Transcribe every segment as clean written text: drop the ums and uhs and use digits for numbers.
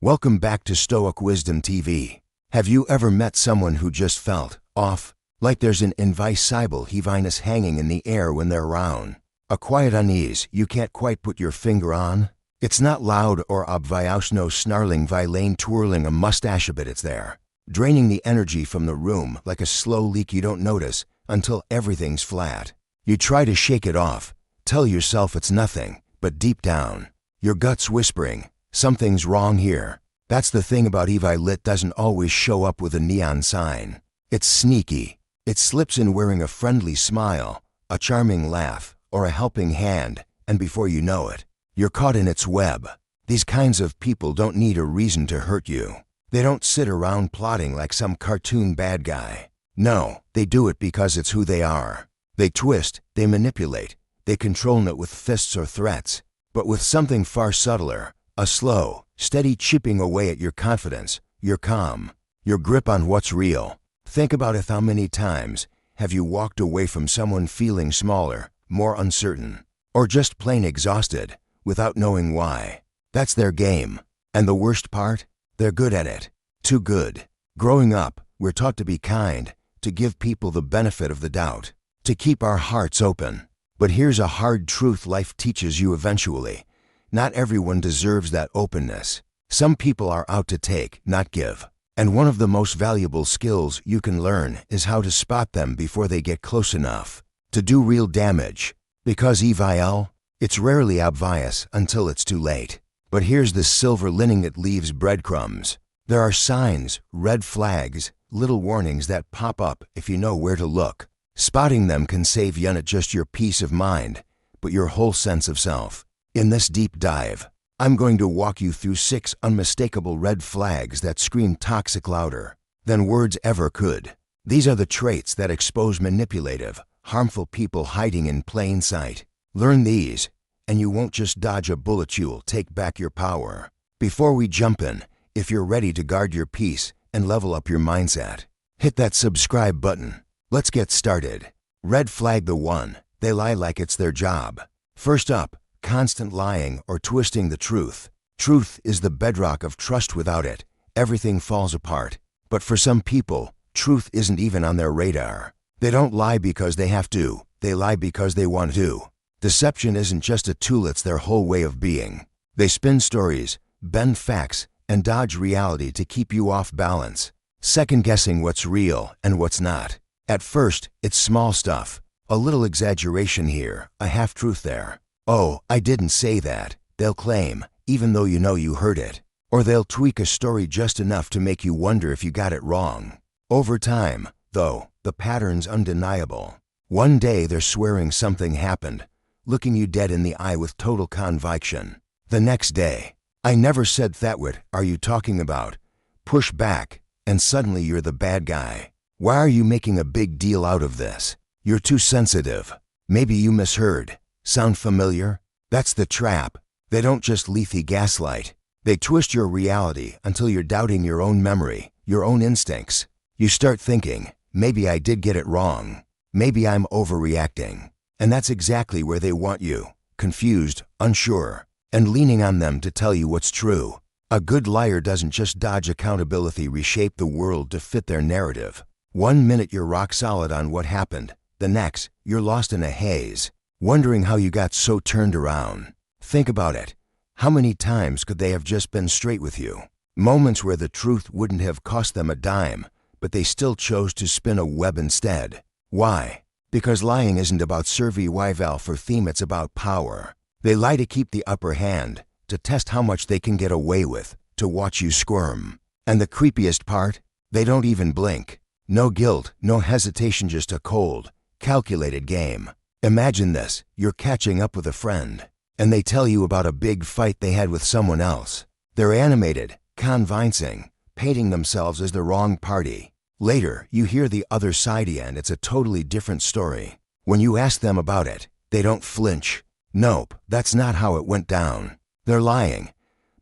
Welcome back to Stoic Wisdom TV. Have you ever met someone who just felt off, like there's an invisible heaviness hanging in the air when they're around? A quiet unease you can't quite put your finger on? It's not loud or obvious, no snarling villain twirling a mustache, but it's there, draining the energy from the room like a slow leak you don't notice until everything's flat. You try to shake it off, tell yourself it's nothing, but deep down, your gut's whispering, something's wrong here. That's the thing about lit doesn't always show up with a neon sign. It's sneaky. It slips in wearing a friendly smile, a charming laugh, or a helping hand, and before you know it, you're caught in its web. These kinds of people don't need a reason to hurt you. They don't sit around plotting like some cartoon bad guy. No, they do it because it's who they are. They twist, they manipulate, they control it with fists or threats, but with something far subtler, a slow, steady chipping away at your confidence, your calm, your grip on what's real. Think about it. How many times have you walked away from someone feeling smaller, more uncertain, or just plain exhausted, without knowing why? That's their game. And the worst part? They're good at it. Too good. Growing up, we're taught to be kind, to give people the benefit of the doubt, to keep our hearts open. But here's a hard truth life teaches you eventually. Not everyone deserves that openness. Some people are out to take, not give. And one of the most valuable skills you can learn is how to spot them before they get close enough to do real damage. Because it's rarely obvious until it's too late. But here's the silver lining: it leaves breadcrumbs. There are signs, red flags, little warnings that pop up if you know where to look. Spotting them can save you not just your peace of mind, but your whole sense of self. In this deep dive, I'm going to walk you through 6 unmistakable red flags that scream toxic louder than words ever could. These are the traits that expose manipulative, harmful people hiding in plain sight. Learn these, and you won't just dodge a bullet, you'll take back your power. Before we jump in, if you're ready to guard your peace and level up your mindset, hit that subscribe button. Let's get started. Red flag 1. They lie like it's their job. First up, constant lying or twisting the truth. Truth is the bedrock of trust. Without it, everything falls apart. But for some people, truth isn't even on their radar. They don't lie because they have to. They lie because they want to. Deception isn't just a tool, it's their whole way of being. They spin stories, bend facts, and dodge reality to keep you off balance, second-guessing what's real and what's not. At first, it's small stuff. A little exaggeration here, a half-truth there. "Oh, I didn't say that," they'll claim, even though you know you heard it. Or they'll tweak a story just enough to make you wonder if you got it wrong. Over time, though, the pattern's undeniable. One day they're swearing something happened, looking you dead in the eye with total conviction. The next day, "I never said that. What are you talking about?" Push back, and suddenly you're the bad guy. Why are you making a big deal out of this? You're too sensitive. Maybe you misheard. Sound familiar? That's the trap. They don't just leafy gaslight. They twist your reality until you're doubting your own memory, your own instincts. You start thinking, maybe I did get it wrong. Maybe I'm overreacting. And that's exactly where they want you, confused, unsure, and leaning on them to tell you what's true. A good liar doesn't just dodge accountability, reshape the world to fit their narrative. One minute you're rock solid on what happened. The next, you're lost in a haze, wondering how you got so turned around. Think about it. How many times could they have just been straight with you? Moments where the truth wouldn't have cost them a dime, but they still chose to spin a web instead. Why? Because lying isn't about survival for theme, it's about power. They lie to keep the upper hand, to test how much they can get away with, to watch you squirm. And the creepiest part? They don't even blink. No guilt, no hesitation, just a cold, calculated game. Imagine this: you're catching up with a friend, and they tell you about a big fight they had with someone else. They're animated, convincing, painting themselves as the wrong party. Later, you hear the other side and it's a totally different story. When you ask them about it, they don't flinch. Nope, that's not how it went down. They're lying.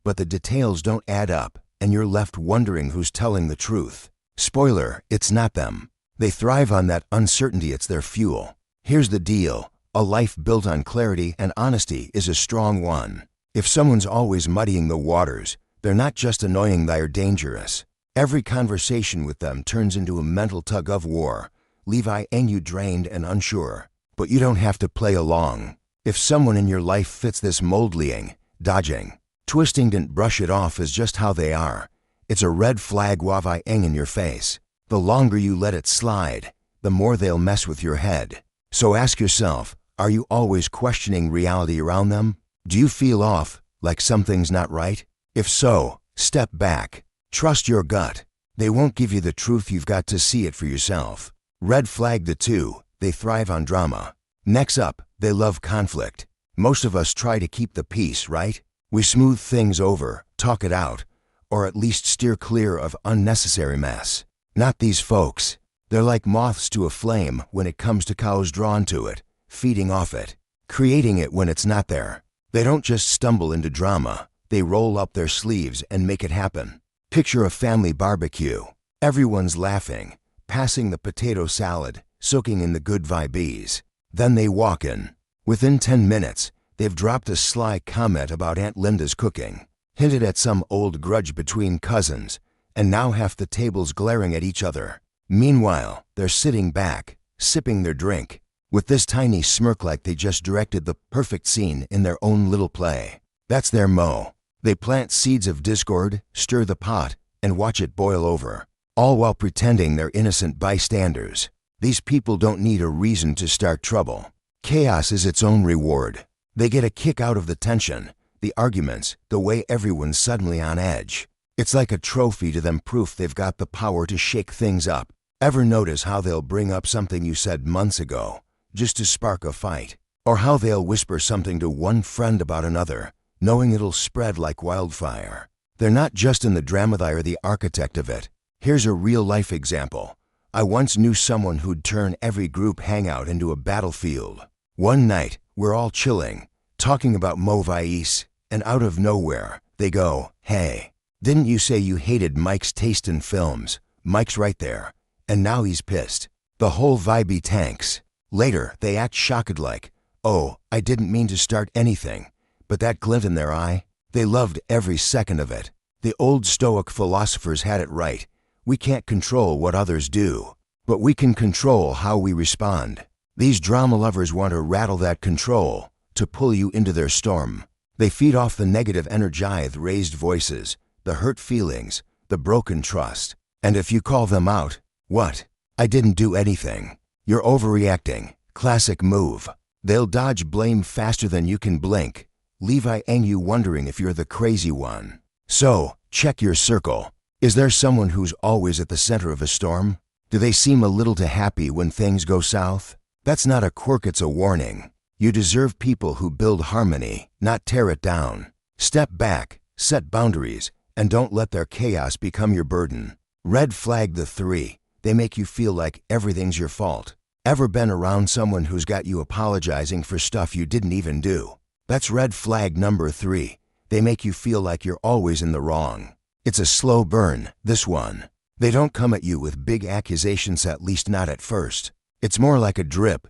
But the details don't add up, and you're left wondering who's telling the truth. Spoiler, it's not them. They thrive on that uncertainty, it's their fuel. Here's the deal: a life built on clarity and honesty is a strong one. If someone's always muddying the waters, They're not just annoying, they're dangerous. Every conversation with them turns into a mental tug-of-war, leaving you drained and unsure. But you don't have to play along. If someone in your life fits this mold, dodging, twisting, don't brush it off as just how they are. It's a red flag waving in your face. The longer you let it slide, the more they'll mess with your head. So ask yourself, are you always questioning reality around them? Do you feel off, like something's not right? If so, step back. Trust your gut. They won't give you the truth, you've got to see it for yourself. Red flag the 2, they thrive on drama. Next up, they love conflict. Most of us try to keep the peace, right? We smooth things over, talk it out, or at least steer clear of unnecessary mess. Not these folks. They're like moths to a flame when it comes to cows, drawn to it, feeding off it, creating it when it's not there. They don't just stumble into drama, they roll up their sleeves and make it happen. Picture a family barbecue. Everyone's laughing, passing the potato salad, soaking in the good vibes. Then they walk in. Within 10 minutes, they've dropped a sly comment about Aunt Linda's cooking, hinted at some old grudge between cousins, and now half the table's glaring at each other. Meanwhile, they're sitting back, sipping their drink, with this tiny smirk like they just directed the perfect scene in their own little play. That's their mo. They plant seeds of discord, stir the pot, and watch it boil over, all while pretending they're innocent bystanders. These people don't need a reason to start trouble. Chaos is its own reward. They get a kick out of the tension, the arguments, the way everyone's suddenly on edge. It's like a trophy to them, proof they've got the power to shake things up. Ever notice how they'll bring up something you said months ago, just to spark a fight? Or how they'll whisper something to one friend about another, knowing it'll spread like wildfire? They're not just in the drama, they're the architect of it. Here's a real-life example. I once knew someone who'd turn every group hangout into a battlefield. One night, we're all chilling, talking about movies, and out of nowhere, they go, "Hey, didn't you say you hated Mike's taste in films?" Mike's right there, and now he's pissed. The whole vibe tanks. Later, they act shocked like, "Oh, I didn't mean to start anything." But that glint in their eye, they loved every second of it. The old Stoic philosophers had it right. We can't control what others do, but we can control how we respond. These drama lovers want to rattle that control, to pull you into their storm. They feed off the negative energy, the raised voices, the hurt feelings, the broken trust. And if you call them out, "What? I didn't do anything. You're overreacting." Classic move. They'll dodge blame faster than you can blink, leaving you wondering if you're the crazy one. So, check your circle. Is there someone who's always at the center of a storm? Do they seem a little too happy when things go south? That's not a quirk, it's a warning. You deserve people who build harmony, not tear it down. Step back, set boundaries, and don't let their chaos become your burden. Red flag the 3. They make you feel like everything's your fault. Ever been around someone who's got you apologizing for stuff you didn't even do? That's red flag number 3. They make you feel like you're always in the wrong. It's a slow burn, this one. They don't come at you with big accusations, at least not at first. It's more like a drip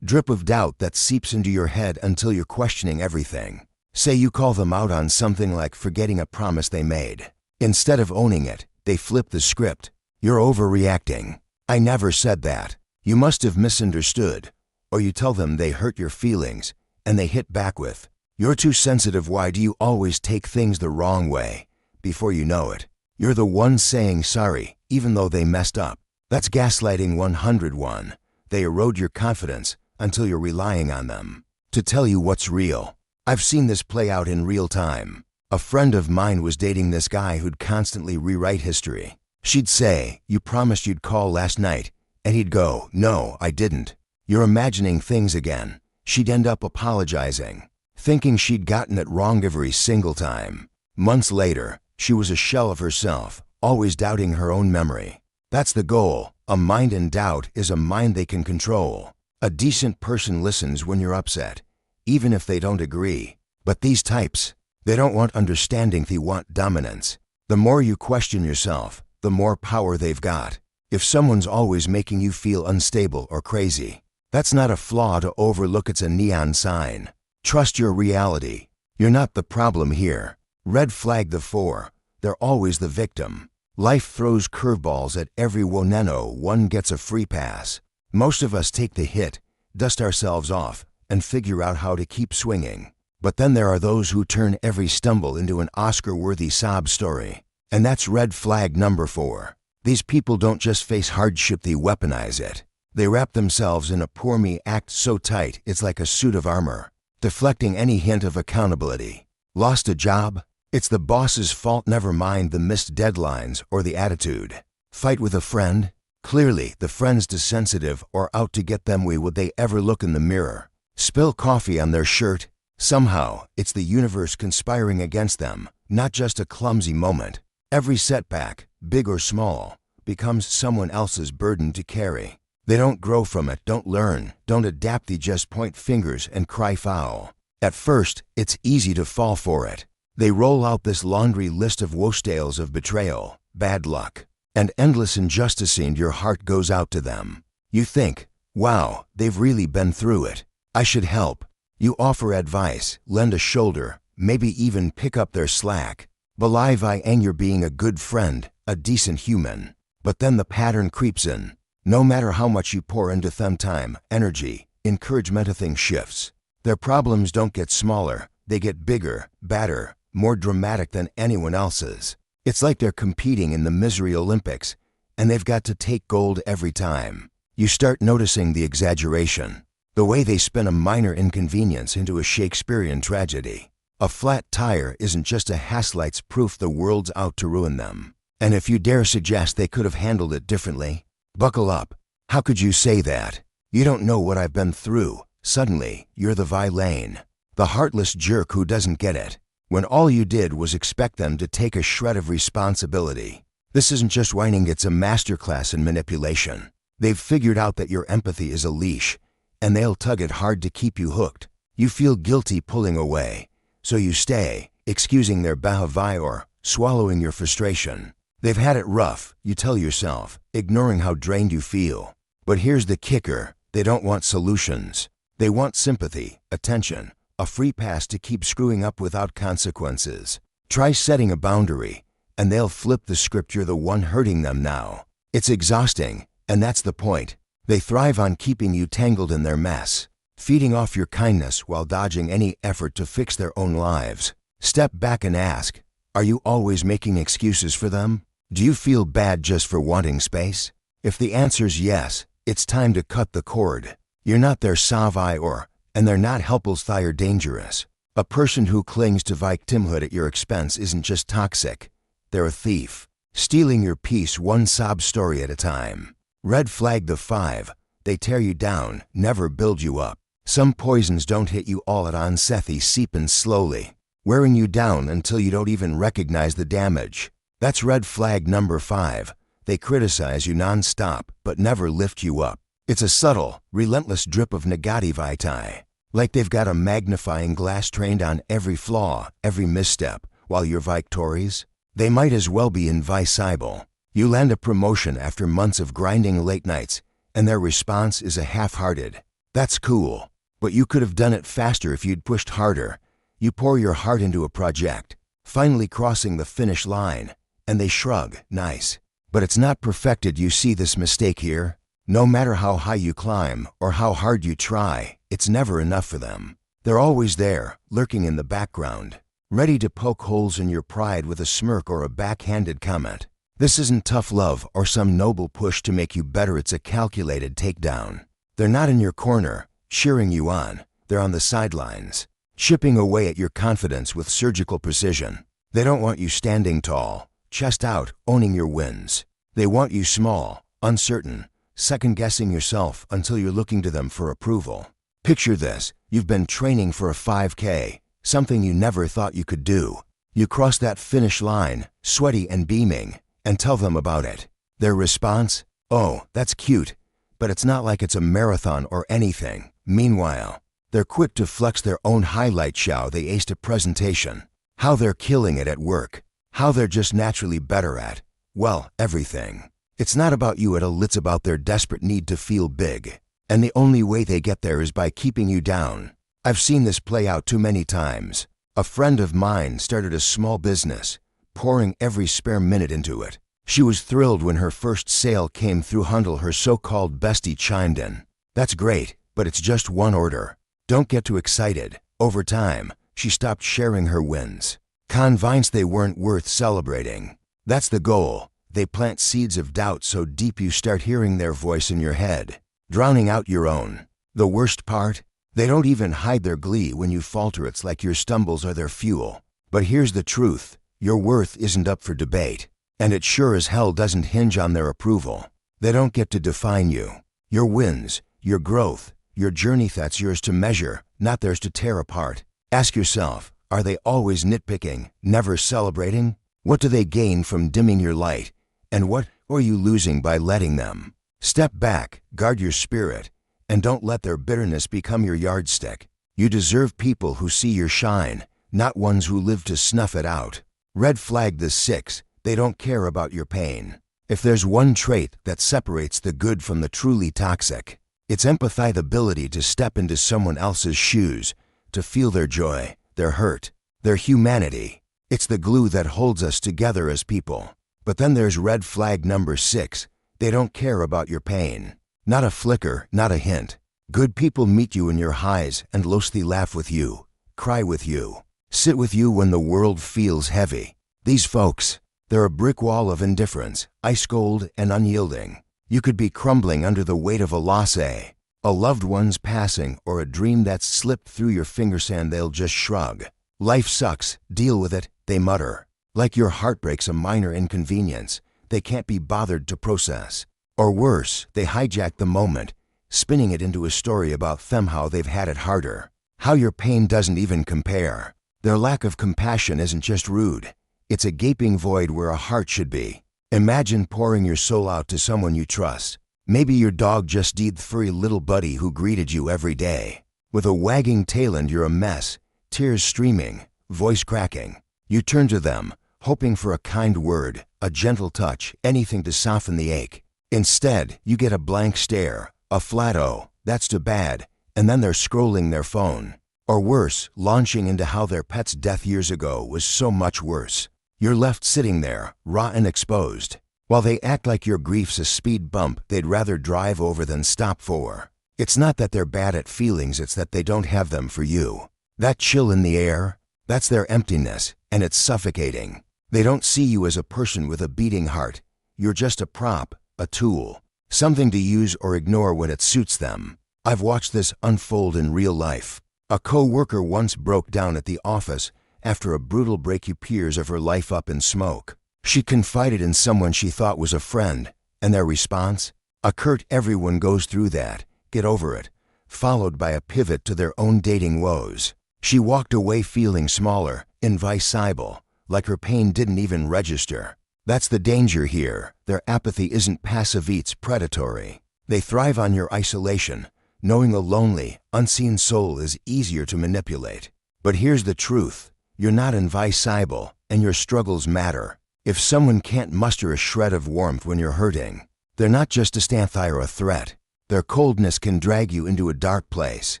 of doubt that seeps into your head until you're questioning everything. Say you call them out on something like forgetting a promise they made. Instead of owning it, they flip the script. "You're overreacting. I never said that. You must have misunderstood." Or you tell them they hurt your feelings, and they hit back with, "You're too sensitive. Why do you always take things the wrong way?" Before you know it, you're the one saying sorry, even though they messed up. That's gaslighting 101. They erode your confidence until you're relying on them to tell you what's real. I've seen this play out in real time. A friend of mine was dating this guy who'd constantly rewrite history. She'd say, "You promised you'd call last night," and he'd go, "No, I didn't. You're imagining things again." She'd end up apologizing, thinking she'd gotten it wrong every single time. Months later, she was a shell of herself, always doubting her own memory. That's the goal. A mind in doubt is a mind they can control. A decent person listens when you're upset, even if they don't agree. But these types, they don't want understanding, they want dominance. The more you question yourself, the more power they've got. If someone's always making you feel unstable or crazy, that's not a flaw to overlook, it's a neon sign. Trust your reality. You're not the problem here. Red flag the 4. They're always the victim. Life throws curveballs at every woneno, one gets a free pass. Most of us take the hit, dust ourselves off, and figure out how to keep swinging. But then there are those who turn every stumble into an Oscar-worthy sob story. And that's red flag number 4. These people don't just face hardship, they weaponize it. They wrap themselves in a poor me act so tight it's like a suit of armor, deflecting any hint of accountability. Lost a job? It's the boss's fault, never mind the missed deadlines or the attitude. Fight with a friend? Clearly, the friend's desensitive or out to get them. Would they ever look in the mirror? Spill coffee on their shirt? Somehow, it's the universe conspiring against them, not just a clumsy moment. Every setback, big or small, becomes someone else's burden to carry. They don't grow from it, don't learn, don't adapt, they just point fingers and cry foul. At first, it's easy to fall for it. They roll out this laundry list of woe tales of betrayal, bad luck, and endless injustice, and your heart goes out to them. You think, wow, they've really been through it. I should help. You offer advice, lend a shoulder, maybe even pick up their slack. Believe you're being a good friend, a decent human. But then the pattern creeps in. No matter how much you pour into them time, energy, encouragement, a thing shifts. Their problems don't get smaller, they get bigger, badder, more dramatic than anyone else's. It's like they're competing in the misery Olympics, and they've got to take gold every time. You start noticing the exaggeration, the way they spin a minor inconvenience into a Shakespearean tragedy. A flat tire isn't just a Haslight's proof the world's out to ruin them. And if you dare suggest they could have handled it differently, buckle up. How could you say that? You don't know what I've been through. Suddenly, you're the villain, the heartless jerk who doesn't get it, when all you did was expect them to take a shred of responsibility. This isn't just whining, it's a masterclass in manipulation. They've figured out that your empathy is a leash, and they'll tug it hard to keep you hooked. You feel guilty pulling away, so you stay, excusing their behavior or swallowing your frustration. They've had it rough, you tell yourself, ignoring how drained you feel. But here's the kicker, they don't want solutions. They want sympathy, attention, a free pass to keep screwing up without consequences. Try setting a boundary, and they'll flip the script. You're the one hurting them now. It's exhausting, and that's the point. They thrive on keeping you tangled in their mess, feeding off your kindness while dodging any effort to fix their own lives. Step back and ask, are you always making excuses for them? Do you feel bad just for wanting space? If the answer's yes, it's time to cut the cord. You're not their savior, and they're not helpless, they're dangerous. A person who clings to victimhood at your expense isn't just toxic, they're a thief, stealing your peace one sob story at a time. Red flag the 5, they tear you down, never build you up. Some poisons don't hit you all at once, they seep in slowly, wearing you down until you don't even recognize the damage. That's red flag number 5. They criticize you non-stop, but never lift you up. It's a subtle, relentless drip of negativity, like they've got a magnifying glass trained on every flaw, every misstep, while you're victorious. They might as well be invisible. You land a promotion after months of grinding late nights, and their response is a half-hearted, "That's cool, but you could have done it faster if you'd pushed harder." You pour your heart into a project, finally crossing the finish line, and they shrug, "Nice." But it's not perfected. You see this mistake here? No matter how high you climb or how hard you try, it's never enough for them. They're always there, lurking in the background, ready to poke holes in your pride with a smirk or a backhanded comment. This isn't tough love or some noble push to make you better, it's a calculated takedown. They're not in your corner, cheering you on. They're on the sidelines, chipping away at your confidence with surgical precision. They don't want you standing tall, chest out, owning your wins. They want you small, uncertain, second-guessing yourself until you're looking to them for approval. Picture this, you've been training for a 5K, something you never thought you could do. You cross that finish line, sweaty and beaming, and tell them about it. Their response? "Oh, that's cute, but it's not like it's a marathon or anything." Meanwhile, they're quick to flex their own highlight show. They aced a presentation, how they're killing it at work, how they're just naturally better at, well, everything. It's not about you at all, it's about their desperate need to feel big. And the only way they get there is by keeping you down. I've seen this play out too many times. A friend of mine started a small business, pouring every spare minute into it. She was thrilled when her first sale came through until her so-called bestie chimed in. "That's great, but it's just one order. Don't get too excited." Over time, she stopped sharing her wins, convinced they weren't worth celebrating. That's the goal. They plant seeds of doubt so deep you start hearing their voice in your head, drowning out your own. The worst part? They don't even hide their glee when you falter. It's like your stumbles are their fuel. But here's the truth. Your worth isn't up for debate, and it sure as hell doesn't hinge on their approval. They don't get to define you. Your wins, your growth, your journey, that's yours to measure, not theirs to tear apart. Ask yourself, are they always nitpicking, never celebrating? What do they gain from dimming your light? And what are you losing by letting them? Step back, guard your spirit, and don't let their bitterness become your yardstick. You deserve people who see your shine, not ones who live to snuff it out. Red flag the 6, they don't care about your pain. If there's one trait that separates the good from the truly toxic, it's empathy, the ability to step into someone else's shoes, to feel their joy, their hurt, their humanity. It's the glue that holds us together as people. But then there's red flag number 6, they don't care about your pain. Not a flicker, not a hint. Good people meet you in your highs and lows. They laugh with you, cry with you, sit with you when the world feels heavy. These folks, they're a brick wall of indifference, ice cold and unyielding. You could be crumbling under the weight of a loss, a loved one's passing, or a dream that's slipped through your fingers, and they'll just shrug. Life sucks, deal with it, they mutter. Like your heartbreak's a minor inconvenience they can't be bothered to process. Or worse, they hijack the moment, spinning it into a story about them, how they've had it harder, how your pain doesn't even compare. Their lack of compassion isn't just rude, it's a gaping void where a heart should be. Imagine pouring your soul out to someone you trust. Maybe your dog just died, the furry little buddy who greeted you every day. With a wagging tail and you're a mess, tears streaming, voice cracking. You turn to them, hoping for a kind word, a gentle touch, anything to soften the ache. Instead, you get a blank stare, a flat "oh, that's too bad," and then they're scrolling their phone. Or worse, launching into how their pet's death years ago was so much worse. You're left sitting there, raw and exposed, while they act like your grief's a speed bump they'd rather drive over than stop for. It's not that they're bad at feelings, it's that they don't have them for you. That chill in the air, that's their emptiness, and it's suffocating. They don't see you as a person with a beating heart. You're just a prop, a tool, something to use or ignore when it suits them. I've watched this unfold in real life. A co-worker once broke down at the office after a brutal break. Years of her life up in smoke. She confided in someone she thought was a friend, and their response? A curt "everyone goes through that, get over it," followed by a pivot to their own dating woes. She walked away feeling smaller, invisible, like her pain didn't even register. That's the danger here. Their apathy isn't passive, it's predatory. They thrive on your isolation, knowing a lonely, unseen soul is easier to manipulate. But here's the truth. You're not invisible, and your struggles matter. If someone can't muster a shred of warmth when you're hurting, they're not just a stanthi or a threat. Their coldness can drag you into a dark place,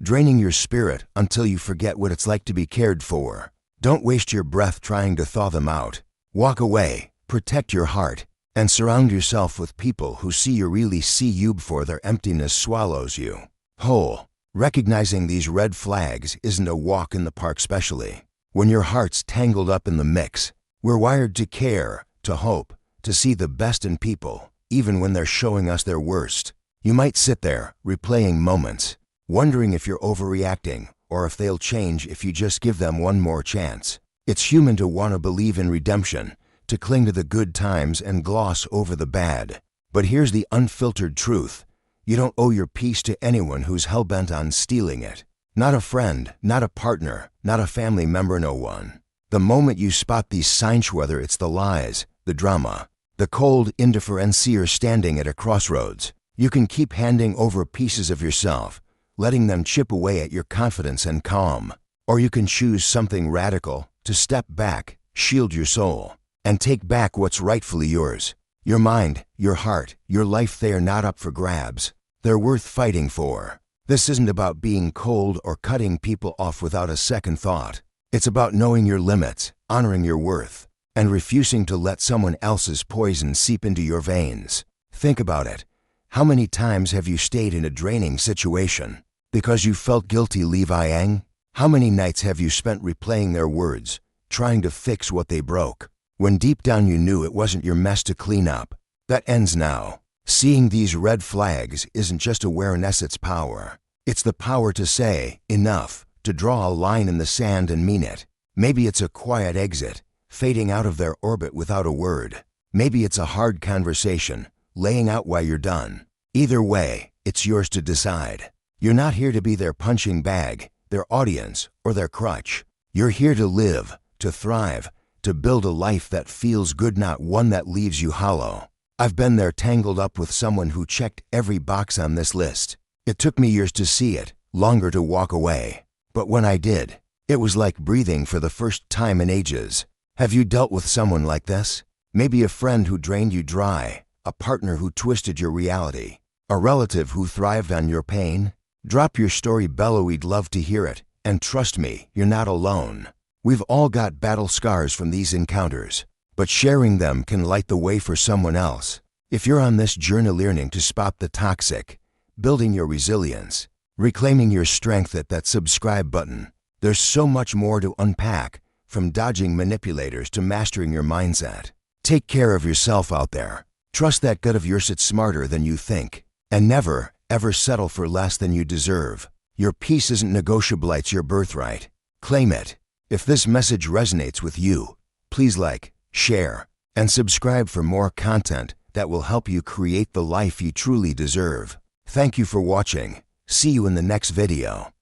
draining your spirit until you forget what it's like to be cared for. Don't waste your breath trying to thaw them out. Walk away, protect your heart, and surround yourself with people who really see you before their emptiness swallows you whole. Recognizing these red flags isn't a walk in the park, especially when your heart's tangled up in the mix. We're wired to care, to hope, to see the best in people, even when they're showing us their worst. You might sit there, replaying moments, wondering if you're overreacting or if they'll change if you just give them one more chance. It's human to want to believe in redemption, to cling to the good times and gloss over the bad. But here's the unfiltered truth. You don't owe your peace to anyone who's hell-bent on stealing it. Not a friend, not a partner, not a family member, no one. The moment you spot these signs, whether it's the lies, the drama, the cold indifference, or standing at a crossroads, you can keep handing over pieces of yourself, letting them chip away at your confidence and calm. Or you can choose something radical, to step back, shield your soul, and take back what's rightfully yours. Your mind, your heart, your life, they are not up for grabs. They're worth fighting for. This isn't about being cold or cutting people off without a second thought. It's about knowing your limits, honoring your worth, and refusing to let someone else's poison seep into your veins. Think about it. How many times have you stayed in a draining situation because you felt guilty levying? How many nights have you spent replaying their words, trying to fix what they broke, when deep down you knew it wasn't your mess to clean up? That ends now. Seeing these red flags isn't just awareness, it's power. It's the power to say, enough, to draw a line in the sand and mean it. Maybe it's a quiet exit, fading out of their orbit without a word. Maybe it's a hard conversation, laying out why you're done. Either way, it's yours to decide. You're not here to be their punching bag, their audience, or their crutch. You're here to live, to thrive, to build a life that feels good, not one that leaves you hollow. I've been there, tangled up with someone who checked every box on this list. It took me years to see it, longer to walk away. But when I did, it was like breathing for the first time in ages. Have you dealt with someone like this? Maybe a friend who drained you dry, a partner who twisted your reality, a relative who thrived on your pain. Drop your story below, we'd love to hear it. And trust me, you're not alone. We've all got battle scars from these encounters, but sharing them can light the way for someone else. If you're on this journey learning to spot the toxic, building your resilience, reclaiming your strength, at that subscribe button. There's so much more to unpack, from dodging manipulators to mastering your mindset. Take care of yourself out there. Trust that gut of yours, it's smarter than you think. And never, ever settle for less than you deserve. Your peace isn't negotiable, it's your birthright. Claim it. If this message resonates with you, please like, share, and subscribe for more content that will help you create the life you truly deserve. Thank you for watching. See you in the next video.